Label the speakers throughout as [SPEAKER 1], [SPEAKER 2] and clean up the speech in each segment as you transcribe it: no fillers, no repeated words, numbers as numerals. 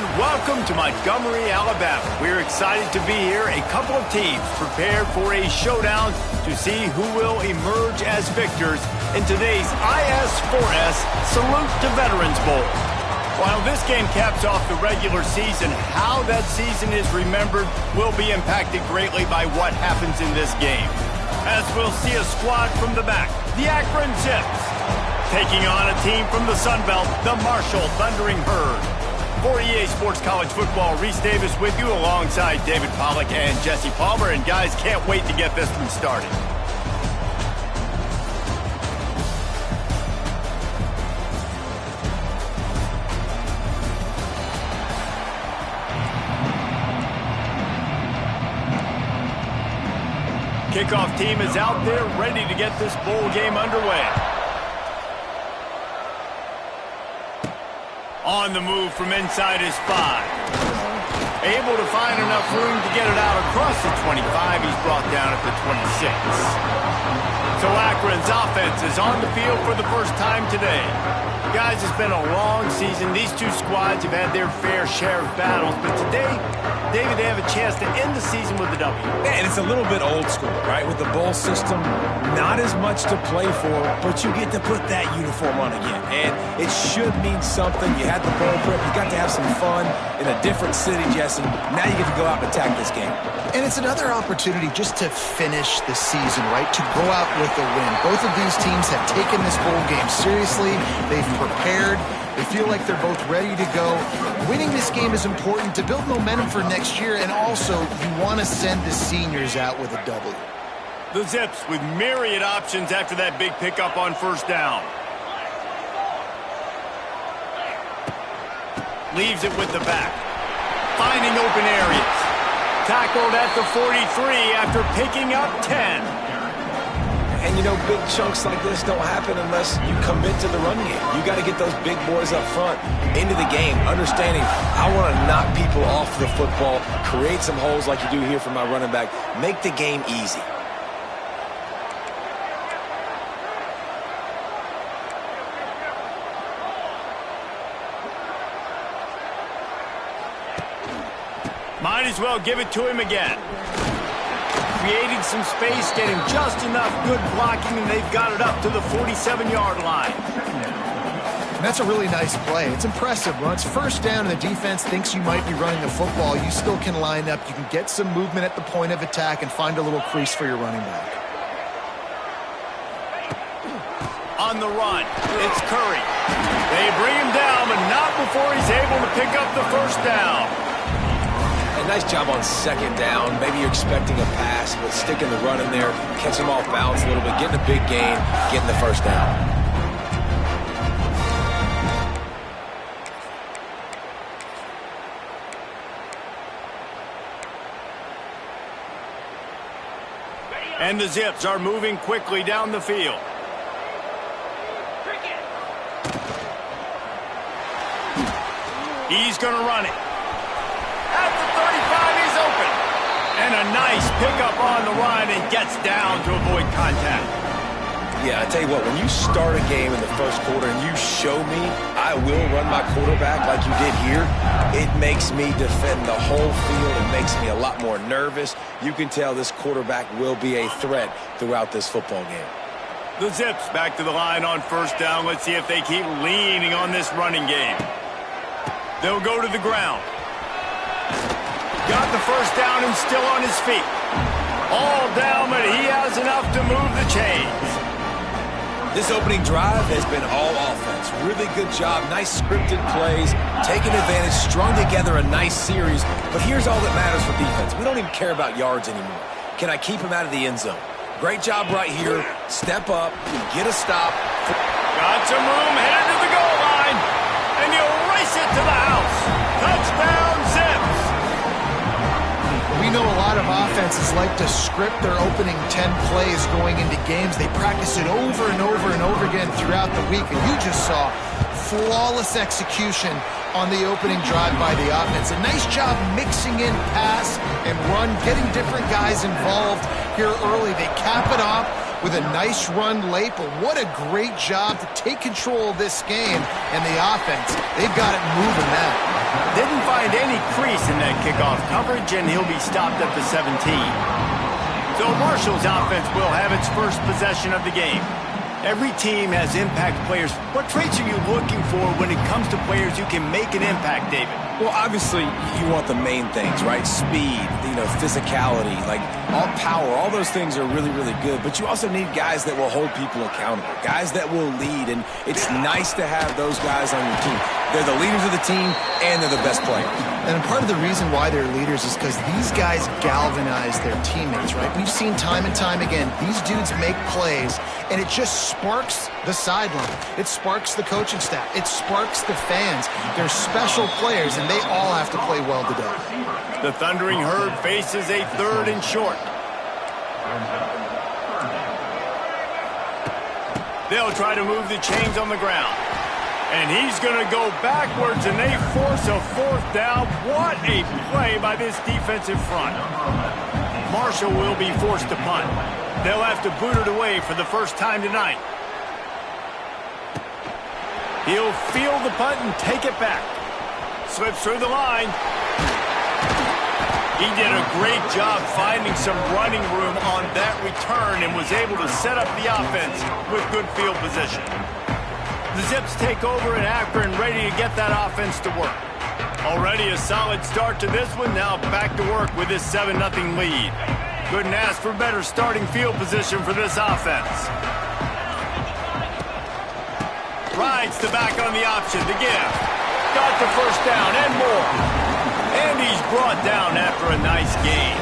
[SPEAKER 1] And welcome to Montgomery, Alabama. We're excited to be here. A couple of teams prepared for a showdown to see who will emerge as victors in today's IS4S Salute to Veterans Bowl. While this game caps off the regular season, how that season is remembered will be impacted greatly by what happens in this game. As we'll see a squad from the back, the Akron Zips, taking on a team from the Sun Belt, the Marshall Thundering Herd. For EA Sports College Football, Reese Davis with you alongside David Pollack and Jesse Palmer. And guys, can't wait to get this one started. Kickoff team is out there ready to get this bowl game underway. On the move from inside his 5. Able to find enough room to get it out across the 25. He's brought down at the 26. So Akron's offense is on the field for the first time today. Guys, it's been a long season. These two squads have had their fair share of battles, but today, David, they have a chance to end the season with a W.
[SPEAKER 2] Yeah, and it's a little bit old school, right? With the bowl system, not as much to play for, but you get to put that uniform on again. And it should mean something. You had the bowl prep. You got to have some fun in a different city, Jesse. Now you get to go out and attack this game.
[SPEAKER 3] And it's another opportunity just to finish the season, right? To go out with a win. Both of these teams have taken this bowl game seriously. They've prepared. They feel like they're both ready to go. Winning this game is important to build momentum for next year, and also you want to send the seniors out with a W.
[SPEAKER 1] The Zips with myriad options after that big pickup on first down. Leaves it with the back. Finding open areas. Tackled at the 43 after picking up 10.
[SPEAKER 2] And, you know, big chunks like this don't happen unless you commit to the run game. You got to get those big boys up front into the game, understanding I want to knock people off the football, create some holes like you do here for my running back, make the game easy.
[SPEAKER 1] Might as well give it to him again. Creating some space, getting just enough good blocking, and they've got it up to the 47-yard line.
[SPEAKER 3] And that's a really nice play. It's impressive. When it's first down and the defense thinks you might be running the football, you still can line up. You can get some movement at the point of attack and find a little crease for your running back.
[SPEAKER 1] On the run, it's Curry. They bring him down, but not before he's able to pick up the first down.
[SPEAKER 2] A nice job on second down. Maybe you're expecting a pass, but sticking the run in there, catch him off balance a little bit, getting a big gain, getting the first down.
[SPEAKER 1] And the Zips are moving quickly down the field. He's going to run it. At the 35, he's open. And a nice pickup on the run and gets down to avoid contact.
[SPEAKER 2] Yeah, I tell you what, when you start a game in the first quarter and you show me I will run my quarterback like you did here, it makes me defend the whole field. It makes me a lot more nervous. You can tell this quarterback will be a threat throughout this football game.
[SPEAKER 1] The Zips back to the line on first down. Let's see if they keep leaning on this running game. They'll go to the ground. Got the first down and still on his feet. All down, but he has enough to move the chains.
[SPEAKER 2] This opening drive has been all offense. Really good job. Nice scripted plays. Taking advantage. Strung together a nice series. But here's all that matters for defense. We don't even care about yards anymore. Can I keep him out of the end zone? Great job right here. Step up. Get a stop.
[SPEAKER 1] Got some room. Headed to the goal line. And he'll race it to the house. Touchdown, Zips.
[SPEAKER 3] We know a lot of offenses like to script their opening 10 plays going into games. They practice it over and over and over again throughout the week. And you just saw flawless execution on the opening drive by the offense. A nice job mixing in pass and run, getting different guys involved here early. They cap it off with a nice run late, but what a great job to take control of this game. And the offense, they've got it moving now.
[SPEAKER 1] Didn't find crease in that kickoff coverage, and he'll be stopped at the 17. So Marshall's offense will have its first possession of the game. Every team has impact players. What traits are you looking for when it comes to players who can make an impact, David?
[SPEAKER 2] Well, obviously, you want the main things, right? Speed, physicality, like all power, all those things are really, really good. But you also need guys that will hold people accountable, guys that will lead. And it's nice to have those guys on your team. They're the leaders of the team, and they're the best players.
[SPEAKER 3] And part of the reason why they're leaders is because these guys galvanize their teammates, right? We've seen time and time again, these dudes make plays, and it just sparks the sideline. It sparks the coaching staff. It sparks the fans. They're special players, and they all have to play well today.
[SPEAKER 1] The Thundering Herd faces a 3rd and short. They'll try to move the chains on the ground. And he's going to go backwards, and they force a 4th down. What a play by this defensive front. Marshall will be forced to punt. They'll have to boot it away for the first time tonight. He'll field the punt and take it back. Slips through the line. He did a great job finding some running room on that return and was able to set up the offense with good field position. The Zips take over in Akron, ready to get that offense to work. Already a solid start to this one. Now back to work with this 7-0 lead. Couldn't ask for better starting field position for this offense. Rides the back on the option to give. Got the first down and more. And he's brought down after a nice game.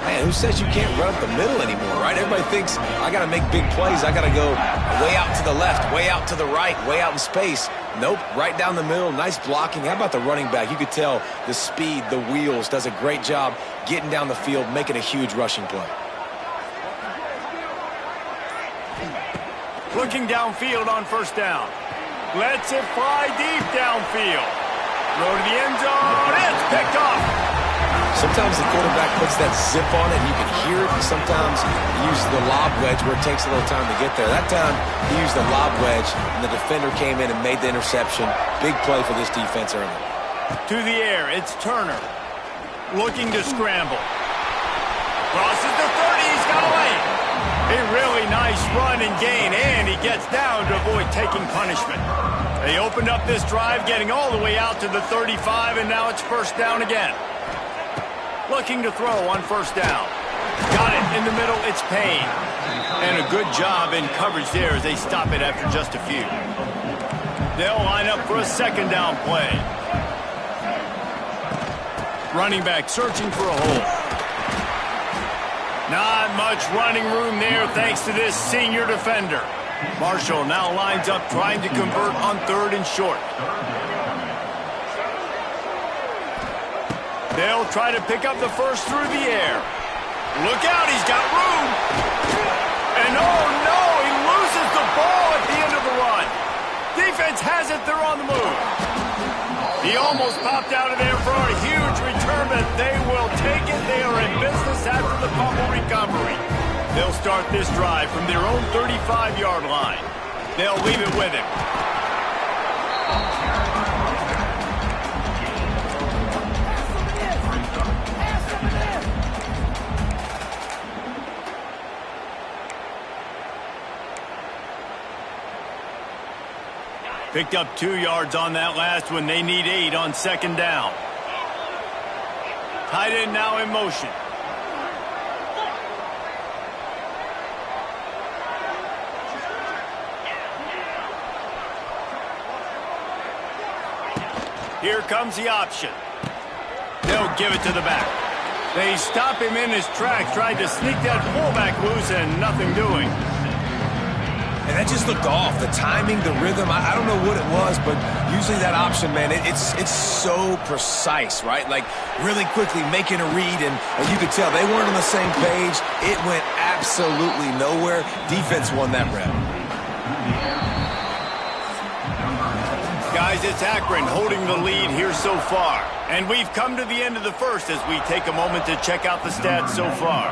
[SPEAKER 2] Man, who says you can't run up the middle anymore, right? Everybody thinks, I got to make big plays. I got to go way out to the left, way out to the right, way out in space. Nope, right down the middle, nice blocking. How about the running back? You could tell the speed, the wheels, does a great job getting down the field, making a huge rushing play.
[SPEAKER 1] Looking downfield on first down. Lets it fly deep downfield. Throw to the end zone. It's picked off.
[SPEAKER 2] Sometimes the quarterback puts that zip on it, and you can hear it. And sometimes he uses the lob wedge where it takes a little time to get there. That time, he used the lob wedge, and the defender came in and made the interception. Big play for this defense early.
[SPEAKER 1] To the air, it's Turner. Looking to scramble. Crosses the 30, he's got away. A really nice run and gain, and he gets down to avoid taking punishment. They opened up this drive, getting all the way out to the 35, and now it's first down again. Looking to throw on first down. Got it in the middle, it's Payne. And a good job in coverage there as they stop it after just a few. They'll line up for a second down play. Running back searching for a hole. Not much running room there thanks to this senior defender. Marshall now lines up trying to convert on 3rd and short. They'll try to pick up the first through the air. Look out, he's got room. And oh no, he loses the ball at the end of the run. Defense has it, they're on the move. He almost popped out of there for a huge return, but they will take it. They are in business after the fumble recovery. They'll start this drive from their own 35-yard line. They'll leave it with him. Picked up 2 yards on that last one. They need 8 on second down. Tight end now in motion. Here comes the option. They'll give it to the back. They stop him in his tracks, tried to sneak that fullback loose, and nothing doing.
[SPEAKER 2] And that just looked off. The timing, the rhythm, I don't know what it was, but usually that option, man, it's so precise, right? Like really quickly making a read, and you could tell they weren't on the same page. It went absolutely nowhere. Defense won that rep.
[SPEAKER 1] Guys, it's Akron holding the lead here so far. And we've come to the end of the first as we take a moment to check out the stats so far.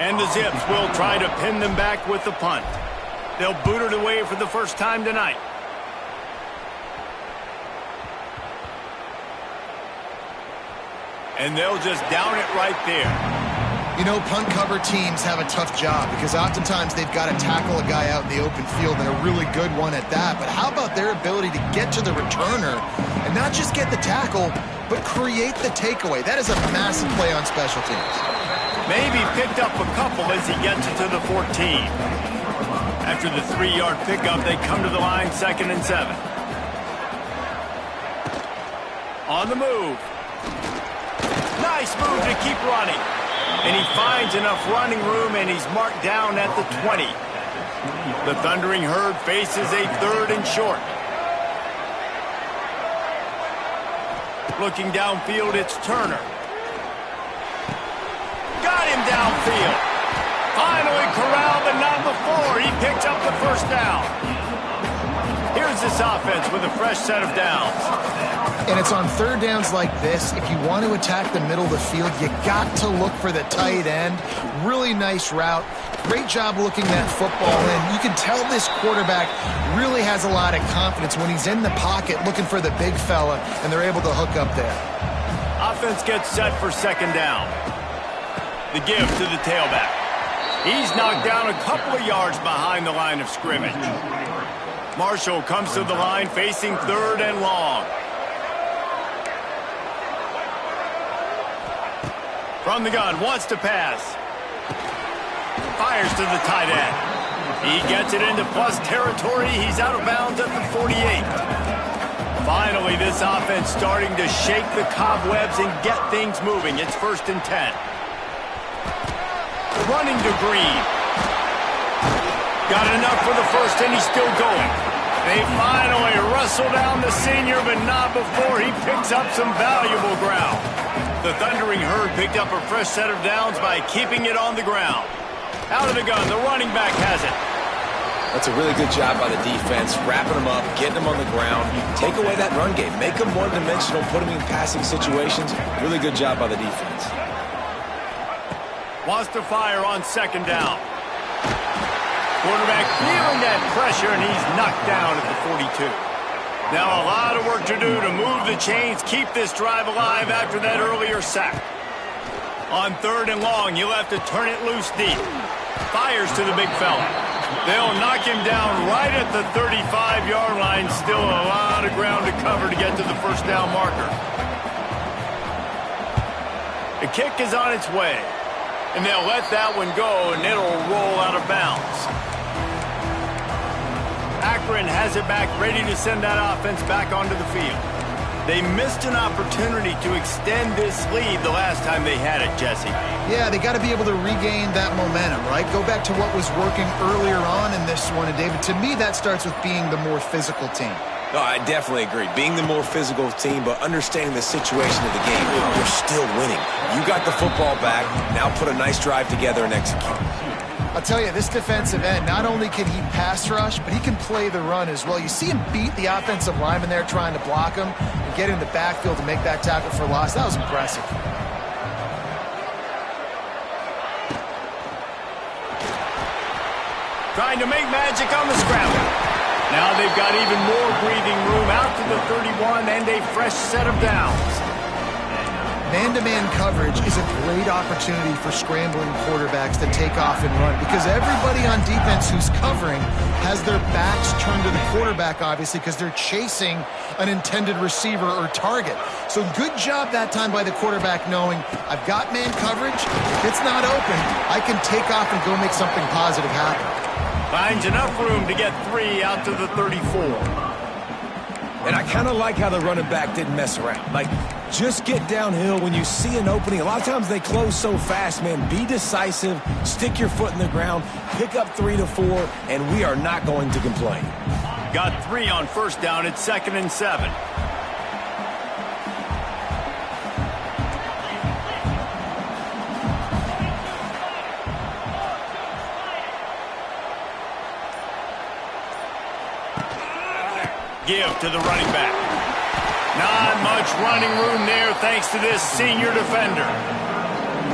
[SPEAKER 1] And the Zips will try to pin them back with the punt. They'll boot it away for the first time tonight. And they'll just down it right there.
[SPEAKER 3] You know, punt cover teams have a tough job because oftentimes they've got to tackle a guy out in the open field, and a really good one at that. But how about their ability to get to the returner and not just get the tackle, but create the takeaway? That is a massive play on special teams.
[SPEAKER 1] Maybe picked up a couple as he gets it to the 14. After the 3-yard pickup, they come to the line, 2nd and 7. On the move. Nice move to keep running. And he finds enough running room, and he's marked down at the 20. The Thundering Herd faces a 3rd and short. Looking downfield, it's Turner. Got him downfield. Finally corralled, but not before. He picks up the first down. Here's this offense with a fresh set of downs.
[SPEAKER 3] And it's on 3rd downs like this. If you want to attack the middle of the field, you got to look for the tight end. Really nice route. Great job looking that football in. You can tell this quarterback really has a lot of confidence when he's in the pocket looking for the big fella, and they're able to hook up there.
[SPEAKER 1] Offense gets set for 2nd down. The give to the tailback. He's knocked down a couple of yards behind the line of scrimmage. Marshall comes to the line facing 3rd and long. From the gun, wants to pass. Fires to the tight end. He gets it into plus territory. He's out of bounds at the 48. Finally, this offense starting to shake the cobwebs and get things moving. It's 1st and 10. Running to Green. Got enough for the first, and he's still going. They finally wrestle down the senior, but not before he picks up some valuable ground. The Thundering Herd picked up a fresh set of downs by keeping it on the ground. Out of the gun, the running back has it.
[SPEAKER 2] That's a really good job by the defense, wrapping them up, getting them on the ground. Take away that run game. Make them one-dimensional, put them in passing situations. Really good job by the defense.
[SPEAKER 1] Wants to fire on 2nd down. Quarterback feeling that pressure, and he's knocked down at the 42. Now a lot of work to do to move the chains, keep this drive alive after that earlier sack. On 3rd and long, you'll have to turn it loose deep. Fires to the big fella. They'll knock him down right at the 35-yard line. Still a lot of ground to cover to get to the 1st down marker. The kick is on its way. And they'll let that one go, and it'll roll out of bounds. Akron has it back, ready to send that offense back onto the field. They missed an opportunity to extend this lead the last time they had it, Jesse.
[SPEAKER 3] Yeah, they got to be able to regain that momentum, right? Go back to what was working earlier on in this one. And, David, to me, that starts with being the more physical team.
[SPEAKER 2] No, I definitely agree. Being the more physical team, but understanding the situation of the game. You're still winning. You got the football back. Now put a nice drive together and execute.
[SPEAKER 3] I'll tell you, this defensive end, not only can he pass rush, but he can play the run as well. You see him beat the offensive lineman there trying to block him and get in the backfield to make that tackle for loss. That was impressive.
[SPEAKER 1] Trying to make magic on the scramble. Now they've got even more breathing room out to the 31 and a fresh set of downs.
[SPEAKER 3] Man-to-man coverage is a great opportunity for scrambling quarterbacks to take off and run because everybody on defense who's covering has their backs turned to the quarterback, obviously, because they're chasing an intended receiver or target. So good job that time by the quarterback knowing I've got man coverage. If it's not open, I can take off and go make something positive happen.
[SPEAKER 1] Finds enough room to get 3 out to the 34.
[SPEAKER 2] And I kind of like how the running back didn't mess around. Like, just get downhill when you see an opening. A lot of times they close so fast, man. Be decisive, stick your foot in the ground, pick up 3 to 4, and we are not going to complain.
[SPEAKER 1] Got 3 on 1st down. It's 2nd and 7. Give to the running back. Not much running room there thanks to this senior defender.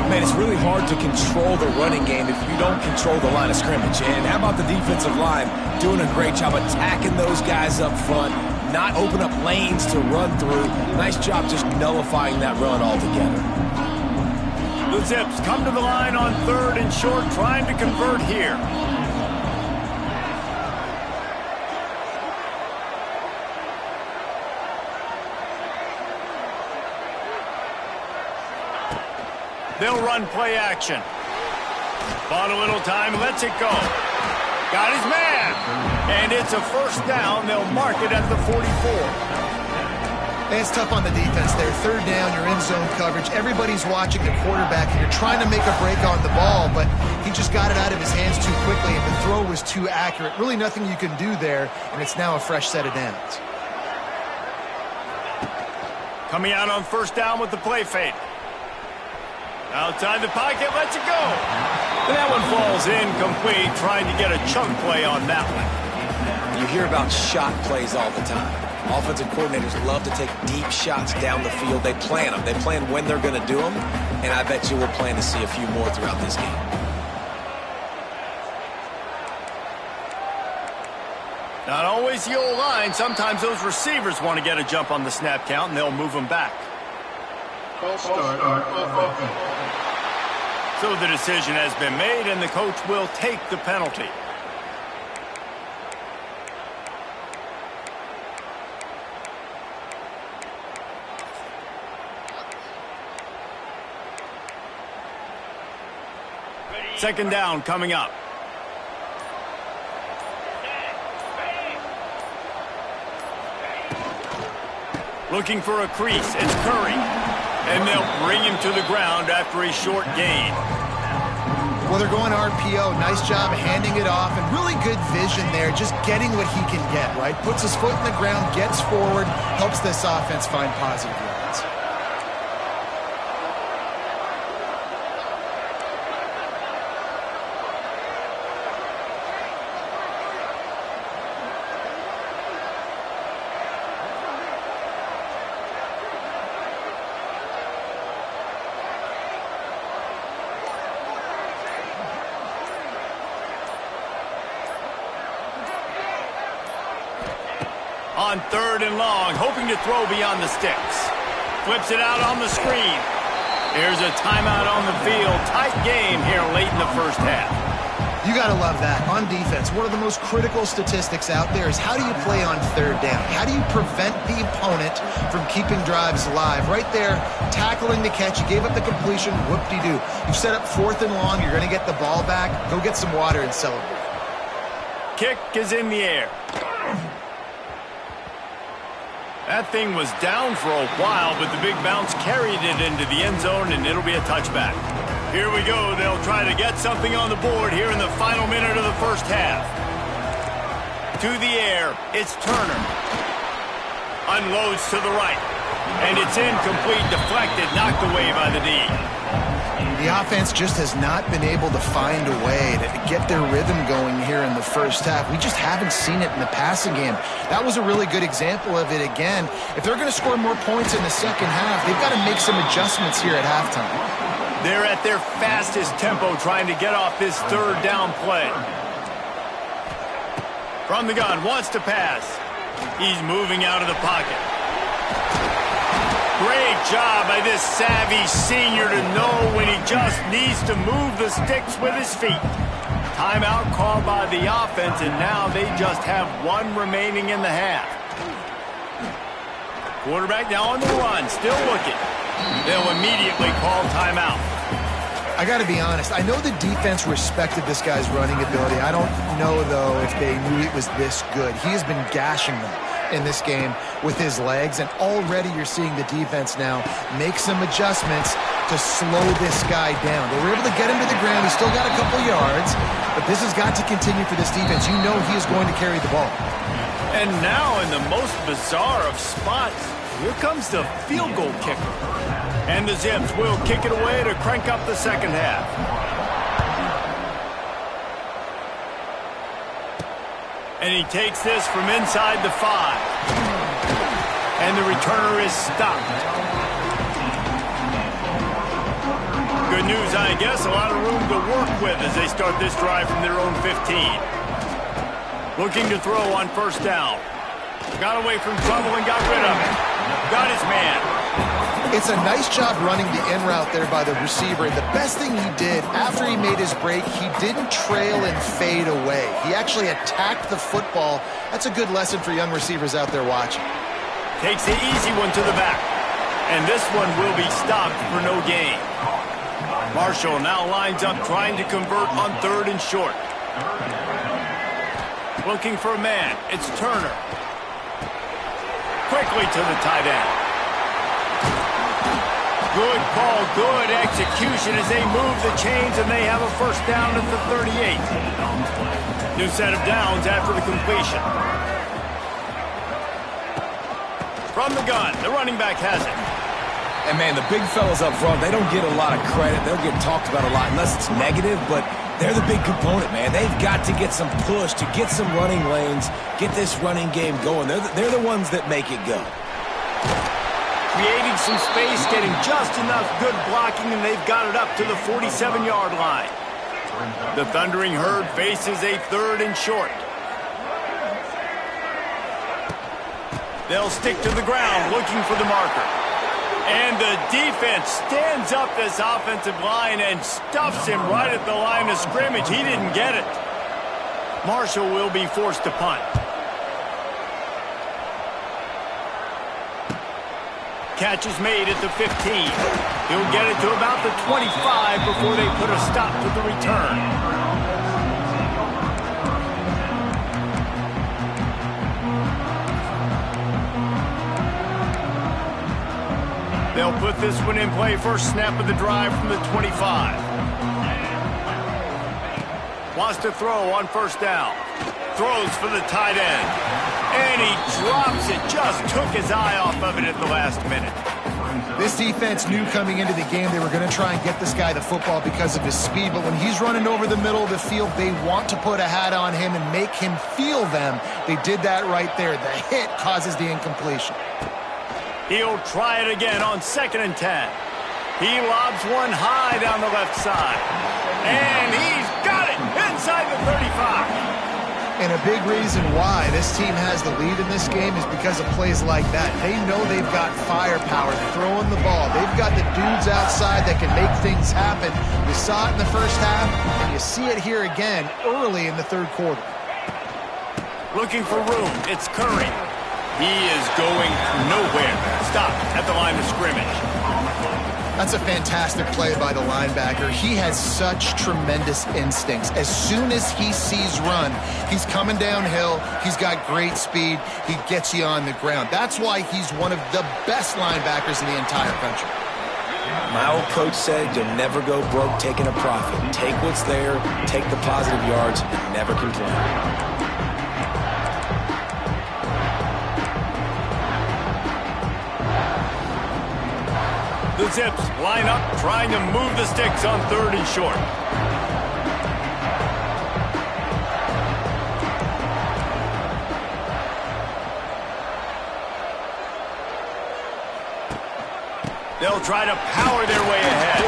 [SPEAKER 2] Man, it's really hard to control the running game if you don't control the line of scrimmage. And how about the defensive line doing a great job attacking those guys up front, not open up lanes to run through. Nice job just nullifying that run altogether.
[SPEAKER 1] The Zips come to the line on 3rd and short, trying to convert here. They'll run play action. Bought a little time, lets it go. Got his man. And it's a first down. They'll mark it at the 44.
[SPEAKER 3] It's tough on the defense there. 3rd down, you're in zone coverage. Everybody's watching the quarterback, and you're trying to make a break on the ball, but he just got it out of his hands too quickly, and the throw was too accurate. Really nothing you can do there, and it's now a fresh set of downs.
[SPEAKER 1] Coming out on first down with the play fake. Outside the pocket, lets it go. And that one falls incomplete, trying to get a chunk play on that one.
[SPEAKER 2] You hear about shot plays all the time. Offensive coordinators love to take deep shots down the field. They plan them. They plan when they're going to do them, and I bet you we'll plan to see a few more throughout this game.
[SPEAKER 1] Not always the old line. Sometimes those receivers want to get a jump on the snap count, and they'll move them back. So the decision has been made, and the coach will take the penalty. Second down coming up. Looking for a crease. It's Curry. And they'll bring him to the ground after a short gain.
[SPEAKER 3] Well, they're going RPO. Nice job handing it off, and really good vision there, just getting what he can get, right? Puts his foot in the ground, gets forward, helps this offense find positive yards.
[SPEAKER 1] On 3rd and long, hoping to throw beyond the sticks. Flips it out on the screen. Here's a timeout on the field. Tight game here late in the first half.
[SPEAKER 3] You got to love that. On defense, one of the most critical statistics out there is how do you play on 3rd down? How do you prevent the opponent from keeping drives alive? Right there, tackling the catch. You gave up the completion. Whoop-de-doo. You've set up 4th and long. You're going to get the ball back. Go get some water and celebrate.
[SPEAKER 1] Kick is in the air. That thing was down for a while, but the big bounce carried it into the end zone, and it'll be a touchback. Here we go. They'll try to get something on the board here in the final minute of the first half. To the air, it's Turner. Unloads to the right. And it's incomplete, deflected, knocked away by the D.
[SPEAKER 3] The offense just has not been able to find a way to get their rhythm going here in the first half. We just haven't seen it in the passing game. That was a really good example of it again. If they're going to score more points in the second half, they've got to make some adjustments here at halftime.
[SPEAKER 1] They're at their fastest tempo trying to get off this 3rd down play. From the gun, wants to pass. He's moving out of the pocket. Great job by this savvy senior to know when he just needs to move the sticks with his feet. Timeout called by the offense, and now they just have one remaining in the half. Quarterback now on the run, still looking. They'll immediately call timeout.
[SPEAKER 3] I got to be honest. I know the defense respected this guy's running ability. I don't know, though, if they knew it was this good. He has been gashing them in this game with his legs, and already you're seeing the defense now make some adjustments to slow this guy down. They were able to get him to the ground. He's still got a couple yards, but this has got to continue for this defense. You know he is going to carry the ball.
[SPEAKER 1] And now in the most bizarre of spots, here comes the field goal kicker. And the Zips will kick it away to crank up the second half. And he takes this from inside the 5. And the returner is stopped. Good news, I guess. A lot of room to work with as they start this drive from their own 15. Looking to throw on first down. Got away from trouble and got rid of it. Got his man.
[SPEAKER 3] It's a nice job running the in route there by the receiver. And the best thing he did after he made his break, he didn't trail and fade away. He actually attacked the football. That's a good lesson for young receivers out there watching.
[SPEAKER 1] Takes the easy one to the back. And this one will be stopped for no gain. Marshall now lines up trying to convert on 3rd and short. Looking for a man. It's Turner. Quickly to the tight end. Good call, good execution as they move the chains and they have a first down at the 38. New set of downs after the completion. From the gun, the running back has it.
[SPEAKER 2] And, man, the big fellas up front, they don't get a lot of credit. They'll get talked about a lot unless it's negative, but they're the big component, man. They've got to get some push, to get some running lanes, get this running game going. They're the ones that make it go.
[SPEAKER 1] Creating some space, getting just enough good blocking, and they've got it up to the 47-yard line. The Thundering Herd faces a 3rd and short. They'll stick to the ground looking for the marker. And the defense stands up this offensive line and stuffs him right at the line of scrimmage. He didn't get it. Marshall will be forced to punt. Catch is made at the 15. He'll get it to about the 25 before they put a stop to the return. They'll put this one in play. First snap of the drive from the 25. Wants to throw on first down. Throws for the tight end. And he drops it. Just took his eye off of it at the last minute.
[SPEAKER 3] This defense knew coming into the game they were going to try and get this guy the football because of his speed. But when he's running over the middle of the field, they want to put a hat on him and make him feel them. They did that right there. The hit causes the incompletion.
[SPEAKER 1] He'll try it again on 2nd and 10. He lobs one high down the left side. And he's got it inside the 35.
[SPEAKER 3] And a big reason why this team has the lead in this game is because of plays like that. They know they've got firepower throwing the ball. They've got the dudes outside that can make things happen. You saw it in the first half, and you see it here again early in the 3rd quarter.
[SPEAKER 1] Looking for room. It's Curry. He is going nowhere. Stopped at the line of scrimmage.
[SPEAKER 3] That's a fantastic play by the linebacker. He has such tremendous instincts. As soon as he sees run, he's coming downhill. He's got great speed. He gets you on the ground. That's why he's one of the best linebackers in the entire country.
[SPEAKER 2] My old coach said you'll never go broke taking a profit. Take what's there, take the positive yards, and never complain.
[SPEAKER 1] The Zips line up, trying to move the sticks on 3rd and short. They'll try to power their way ahead.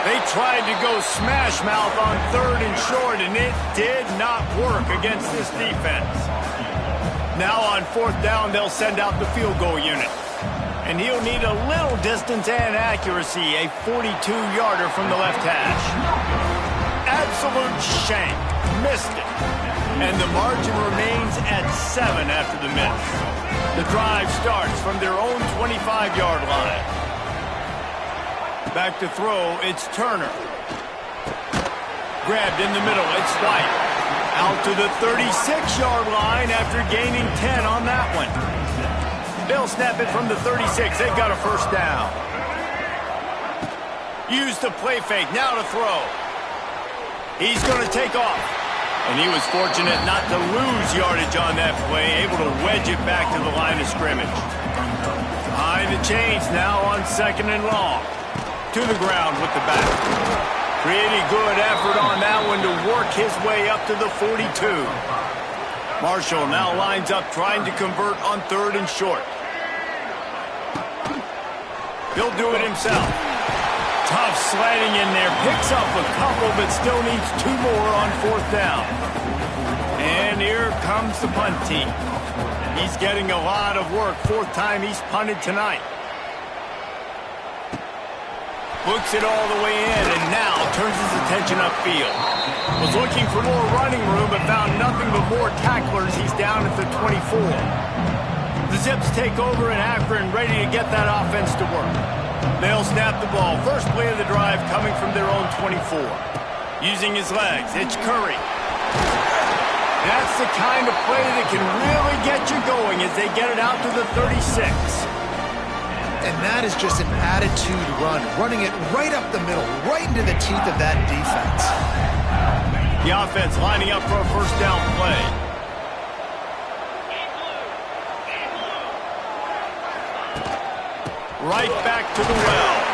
[SPEAKER 1] They tried to go smash mouth on 3rd and short, and it did not work against this defense. Now on 4th down, they'll send out the field goal unit. And he'll need a little distance and accuracy, a 42-yarder from the left hash. Absolute shank. Missed it. And the margin remains at 7 after the miss. The drive starts from their own 25-yard line. Back to throw, it's Turner. Grabbed in the middle, it's White. Out to the 36-yard line after gaining 10 on that one. They'll snap it from the 36. They've got a first down. Use the play fake. Now to throw. He's going to take off. And he was fortunate not to lose yardage on that play, able to wedge it back to the line of scrimmage. Behind the chains now on 2nd and long. To the ground with the back. Pretty good effort on that one to work his way up to the 42. Marshall now lines up trying to convert on 3rd and short. He'll do it himself. Tough sliding in there. Picks up a couple, but still needs 2 more on 4th down. And here comes the punt team. He's getting a lot of work. Fourth time he's punted tonight. Looks it all the way in and now turns his attention upfield. Was looking for more running room but found nothing but more tacklers. He's down at the 24. The Zips take over in Akron, ready to get that offense to work. They'll snap the ball. First play of the drive coming from their own 24. Using his legs, it's Curry. That's the kind of play that can really get you going as they get it out to the 36.
[SPEAKER 3] And that is just an attitude run, running it right up the middle, right into the teeth of that defense.
[SPEAKER 1] The offense lining up for a first down play. Right back to the well.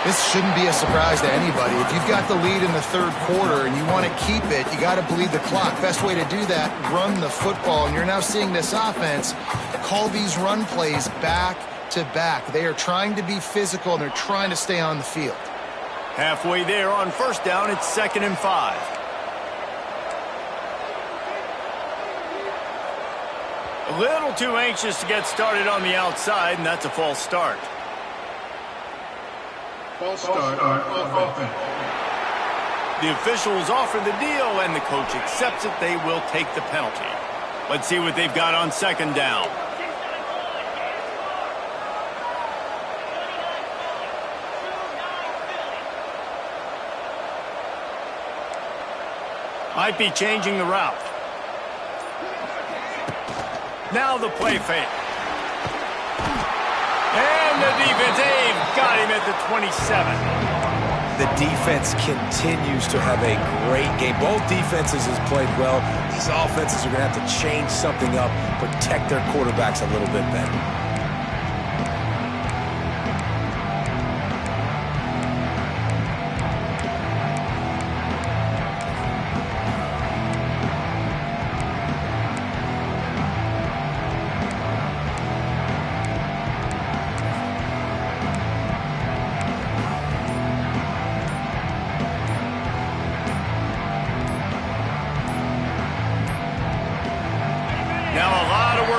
[SPEAKER 3] This shouldn't be a surprise to anybody. If you've got the lead in the third quarter and you want to keep it, you got to bleed the clock. Best way to do that, run the football. And you're now seeing this offense call these run plays back to back. They are trying to be physical and they're trying to stay on the field.
[SPEAKER 1] Halfway there on first down, it's 2nd and 5. A little too anxious to get started on the outside, and that's a false start.
[SPEAKER 4] False start on offense.
[SPEAKER 1] The officials offer the deal, and the coach accepts it. They will take the penalty. Let's see what they've got on second down. Might be changing the route. Now the play fake. And the defense, they've got him at the 27.
[SPEAKER 2] The defense continues to have a great game. Both defenses has played well. These offenses are going to have to change something up, protect their quarterbacks a little bit better.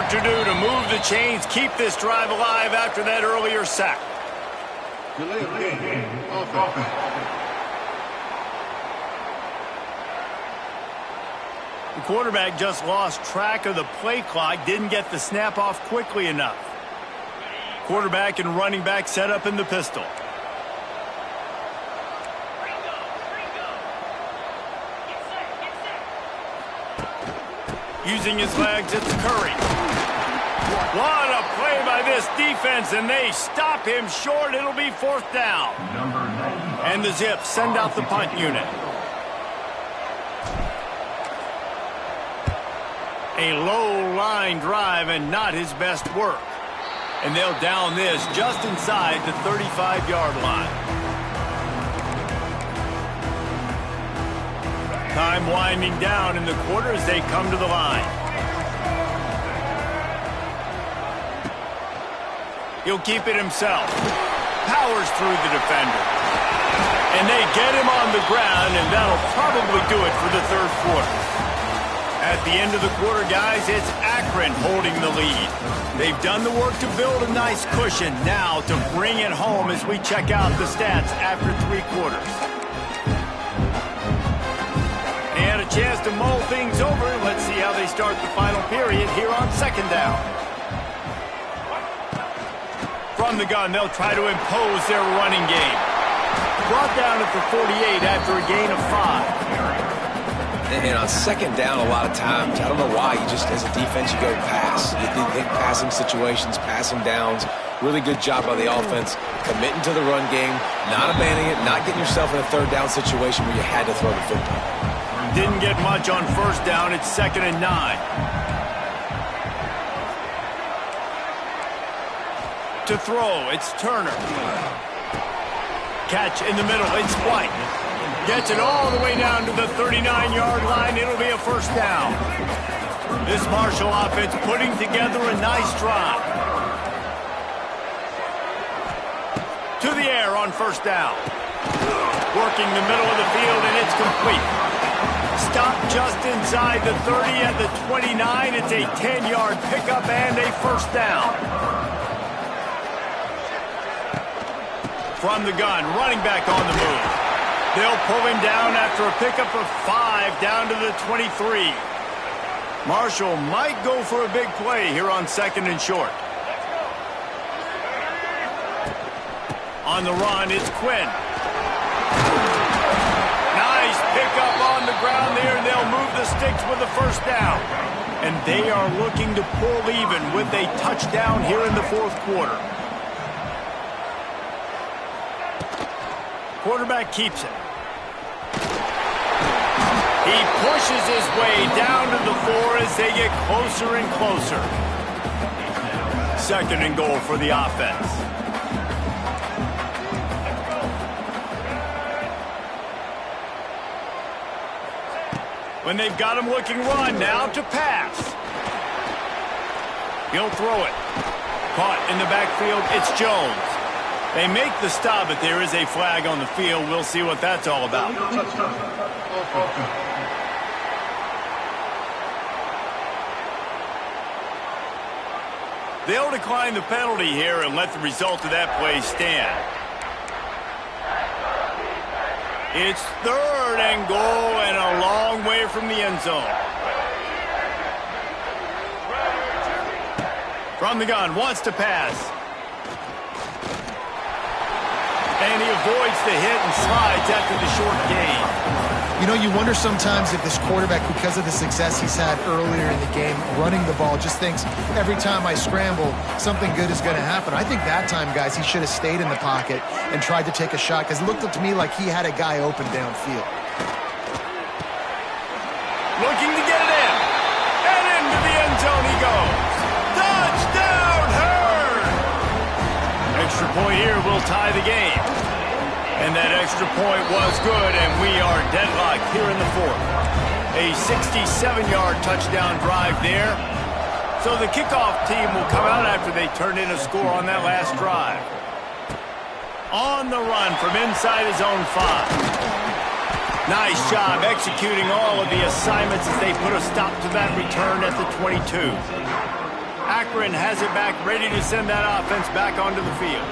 [SPEAKER 1] To do to move the chains, keep this drive alive after that earlier sack.
[SPEAKER 4] Delay of game, offense.
[SPEAKER 1] The quarterback just lost track of the play clock, didn't get the snap off quickly enough. Quarterback and running back set up in the pistol. Using his legs, it's Curry. What a play by this defense, and they stop him short. It'll be fourth down. And the Zips send out the punt unit. A low line drive and not his best work. And they'll down this just inside the 35-yard line. Time winding down in the quarter as they come to the line. He'll keep it himself. Powers through the defender. And they get him on the ground, and that'll probably do it for the third quarter. At the end of the quarter, guys, it's Akron holding the lead. They've done the work to build a nice cushion. Now to bring it home as we check out the stats after 3 quarters. They had a chance to mull things over. Let's see how they start the final period here on second down. From the gun, they'll try to impose their running game. Brought down at the 48 after a gain of 5.
[SPEAKER 2] And on second down, a lot of times, I don't know why, you just, as a defense, you go pass. You think passing situations, passing downs. Really good job by the offense, committing to the run game, not abandoning it, not getting yourself in a third down situation where you had to throw the football.
[SPEAKER 1] Didn't get much on first down. It's 2nd and 9. To throw, it's Turner. Catch in the middle, it's White. Gets it all the way down to the 39-yard line. It'll be a first down. This Marshall offense putting together a nice drive. To the air on first down. Working the middle of the field, and it's complete. Stop just inside the 30 at the 29. It's a 10-yard pickup and a first down. From the gun, running back on the move. They'll pull him down after a pickup of 5 down to the 23. Marshall might go for a big play here on 2nd and short. On the run, it's Quinn. Nice pickup on the ground there. They'll move the sticks with a first down. And they are looking to pull even with a touchdown here in the 4th quarter. Quarterback keeps it. He pushes his way down to the 4 as they get closer and closer. 2nd and goal for the offense. When they've got him looking run, now to pass. He'll throw it. Caught in the backfield, it's Jones. They make the stop, but there is a flag on the field. We'll see what that's all about. They'll decline the penalty here and let the result of that play stand. It's 3rd and goal and a long way from the end zone. From the gun, wants to pass. And he avoids the hit and slides after the short gain.
[SPEAKER 3] You know, you wonder sometimes if this quarterback, because of the success he's had earlier in the game, running the ball, just thinks every time I scramble, something good is going to happen. I think that time, guys, he should have stayed in the pocket and tried to take a shot, because it looked to me like he had a guy open downfield.
[SPEAKER 1] Looking to get it in. And into the end zone he goes. Touchdown, Hurd! Extra point here will tie the game. And that extra point was good, and we are deadlocked here in the 4th. A 67-yard touchdown drive there. So the kickoff team will come out after they turn in a score on that last drive. On the run from inside his own 5. Nice job executing all of the assignments as they put a stop to that return at the 22. Akron has it back, ready to send that offense back onto the field.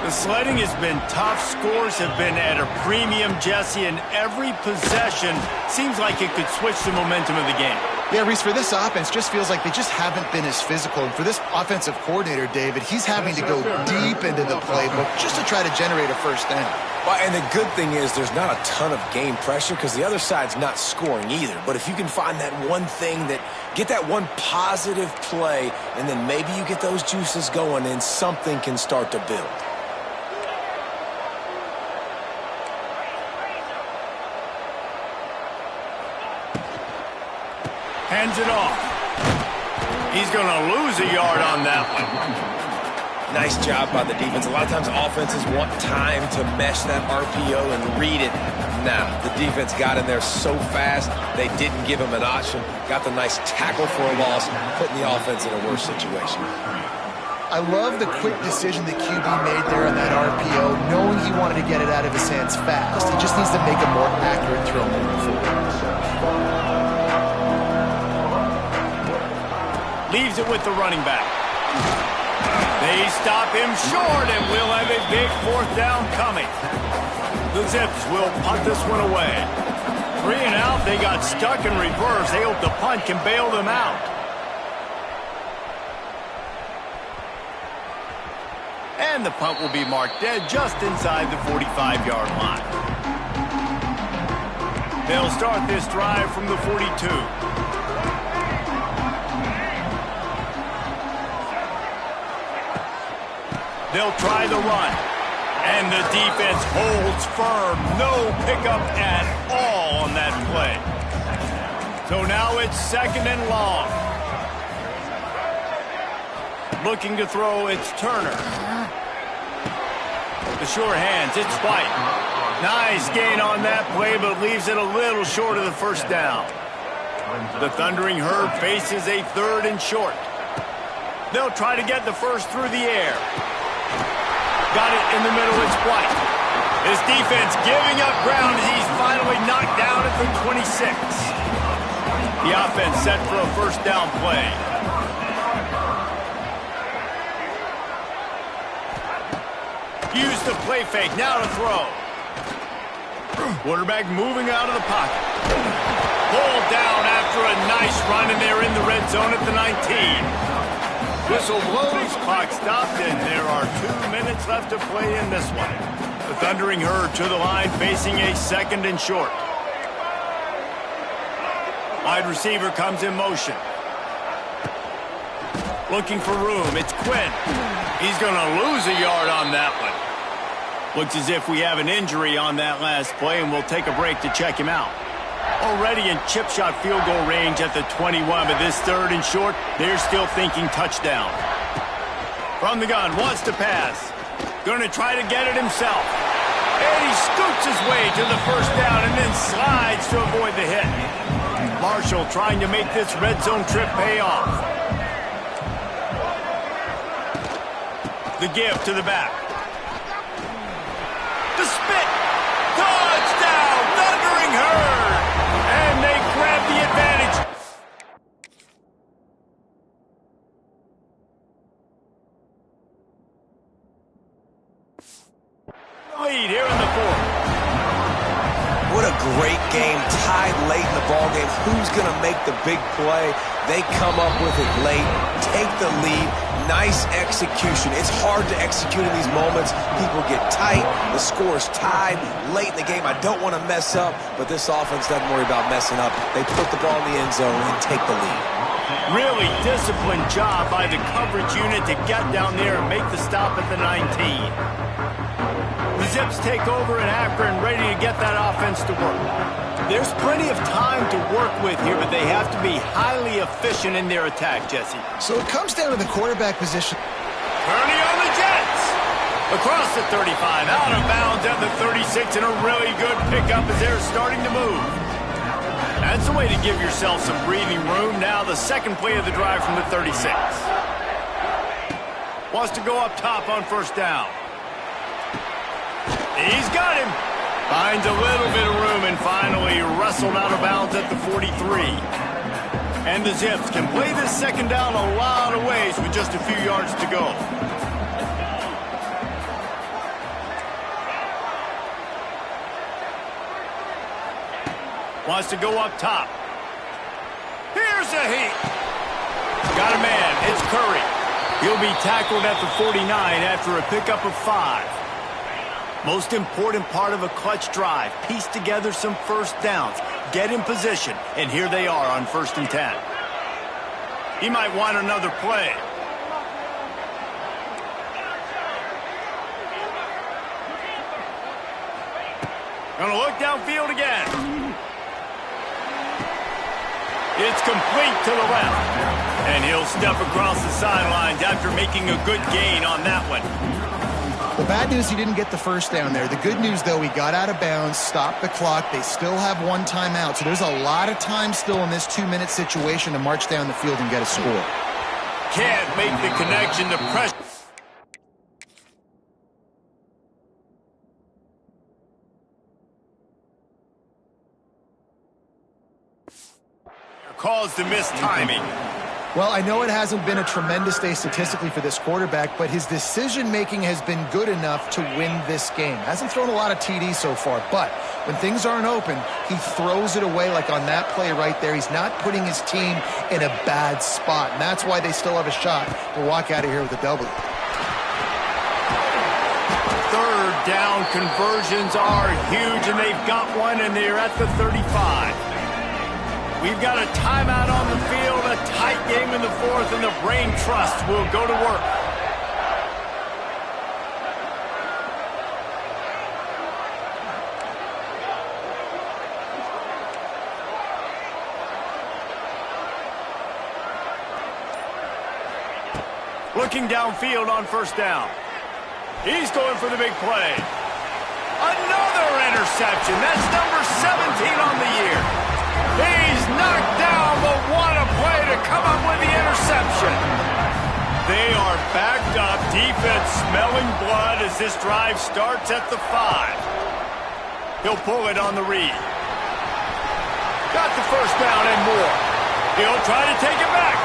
[SPEAKER 1] The sledding has been tough. Scores have been at a premium, Jesse, and every possession seems like it could switch the momentum of the game.
[SPEAKER 3] Yeah, Reese, for this offense, just feels like they just haven't been as physical. And for this offensive coordinator, David, he's having to go deep into the playbook just to try to generate a first down.
[SPEAKER 2] Well, and the good thing is there's not a ton of game pressure because the other side's not scoring either. But if you can find that one thing get that one positive play, and then maybe you get those juices going and something can start to build.
[SPEAKER 1] Hands it off. He's going to lose a yard on that one.
[SPEAKER 2] Nice job by the defense. A lot of times offenses want time to mesh that RPO and read it. Now, the defense got in there so fast, they didn't give him an option. Got the nice tackle for a loss, putting the offense in a worse situation.
[SPEAKER 3] I love the quick decision that QB made there on that RPO, knowing he wanted to get it out of his hands fast. He just needs to make a more accurate throw moving forward.
[SPEAKER 1] Leaves it with the running back. They stop him short, and we'll have a big 4th down coming. The Zips will punt this one away. 3 and out, they got stuck in reverse. They hope the punt can bail them out. And the punt will be marked dead just inside the 45-yard line. They'll start this drive from the 42. They'll try the run. And the defense holds firm. No pickup at all on that play. So now it's 2nd and long. Looking to throw, it's Turner. The sure hands, it's White. Nice gain on that play, but leaves it a little short of the first down. The Thundering Herd faces a 3rd and short. They'll try to get the first through the air. Got it in the middle, it's White. His defense giving up ground as he's finally knocked down at the 26. The offense set for a first down play. Use the play fake, now to throw. Quarterback moving out of the pocket. Pulled down after a nice run, and they're in the red zone at the 19. Whistle blows, clock stopped, and there are 2 minutes left to play in this one. The Thundering Herd to the line, facing a 2nd and short. Wide receiver comes in motion. Looking for room, it's Quinn. He's going to lose a yard on that one. Looks as if we have an injury on that last play, and we'll take a break to check him out. Already in chip shot field goal range at the 21, but this 3rd and short, they're still thinking touchdown. From the gun, wants to pass. Going to try to get it himself. And he scoots his way to the first down and then slides to avoid the hit. Marshall trying to make this red zone trip pay off. The give to the back. The spit. Touchdown, Thundering Herd. And they grab the advantage. Lead here in the 4th.
[SPEAKER 2] What a great game, tied late in the ballgame. Who's going to make the big play? They come up with it late, take the lead. Nice execution. It's hard to execute in these moments. People get tight. The score's tied late in the game. I don't want to mess up, but this offense doesn't worry about messing up. They put the ball in the end zone and take the lead.
[SPEAKER 1] Really disciplined job by the coverage unit to get down there and make the stop at the 19. The Zips take over in Akron, ready to get that offense to work. There's plenty of time to work with here, but they have to be highly efficient in their attack, Jesse.
[SPEAKER 3] So it comes down to the quarterback position.
[SPEAKER 1] Kearney on the Jets. Across the 35, out of bounds at the 36, and a really good pickup as they're starting to move. That's a way to give yourself some breathing room. Now the second play of the drive from the 36. Wants to go up top on first down. He's got him. Finds a little bit of room and finally wrestled out of bounds at the 43. And the Zips can play this second down a lot of ways with just a few yards to go. Wants to go up top. Here's a heat. Got a man. It's Curry. He'll be tackled at the 49 after a pickup of 5. Most important part of a clutch drive. Piece together some first downs. Get in position. And here they are on 1st and 10. He might want another play. Gonna look downfield again. It's complete to the left. And he'll step across the sidelines after making a good gain on that one.
[SPEAKER 3] The bad news, he didn't get the first down there. The good news, though, he got out of bounds, stopped the clock. They still have 1 timeout. So there's a lot of time still in this 2-minute situation to march down the field and get a score.
[SPEAKER 1] Can't make the connection to pressure. Caused the missed timing.
[SPEAKER 3] Well, I know it hasn't been a tremendous day statistically for this quarterback, but his decision-making has been good enough to win this game. Hasn't thrown a lot of TDs so far, but when things aren't open, he throws it away like on that play right there. He's not putting his team in a bad spot, and that's why they still have a shot to walk out of here with a W.
[SPEAKER 1] Third down conversions are huge, and they've got one, and they're at the 35. We've got a timeout on the field, a tight game in the 4th, and the Brain Trust will go to work. Looking downfield on first down. He's going for the big play. Another interception. That's number 17 on the year. He's knocked down, but what a play to come up with the interception. They are backed up. Defense smelling blood as this drive starts at the 5. He'll pull it on the read. Got the first down and more. He'll try to take it back.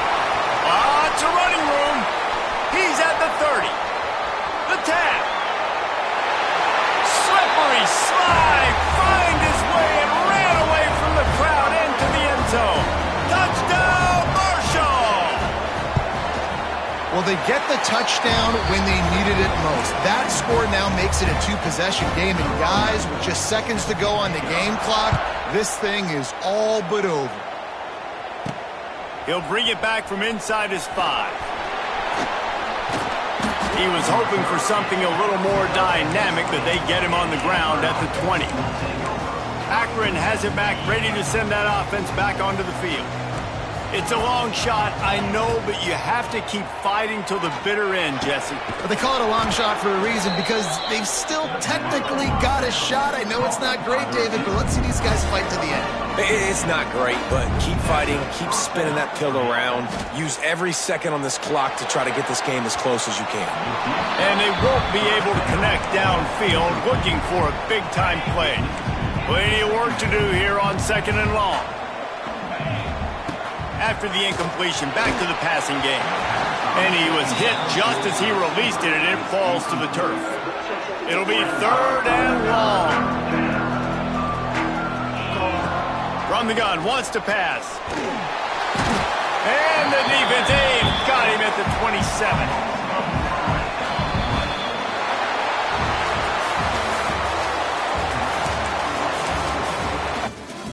[SPEAKER 1] Lots of running room. He's at the 30. The 10. Slippery slide. Find his way and ran away from the crowd into the end zone. Touchdown, Marshall!
[SPEAKER 3] Well, they get the touchdown when they needed it most. That score now makes it a 2-possession game. And guys, with just seconds to go on the game clock, this thing is all but over.
[SPEAKER 1] He'll bring it back from inside his 5. He was hoping for something a little more dynamic, but they get him on the ground at the 20. Akron has it back, ready to send that offense back onto the field. It's a long shot, I know, but you have to keep fighting till the bitter end, Jesse.
[SPEAKER 3] But they call it a long shot for a reason, because they've still technically got a shot. I know it's not great, David, but let's see these guys fight to the end.
[SPEAKER 2] It's not great, but keep fighting, keep spinning that pill around. Use every second on this clock to try to get this game as close as you can.
[SPEAKER 1] And they won't be able to connect downfield, looking for a big-time play. Plenty of work to do here on 2nd and long. After the incompletion, back to the passing game. And he was hit just as he released it, and it falls to the turf. It'll be 3rd and long. From the gun, wants to pass. And the defense got him at the 27.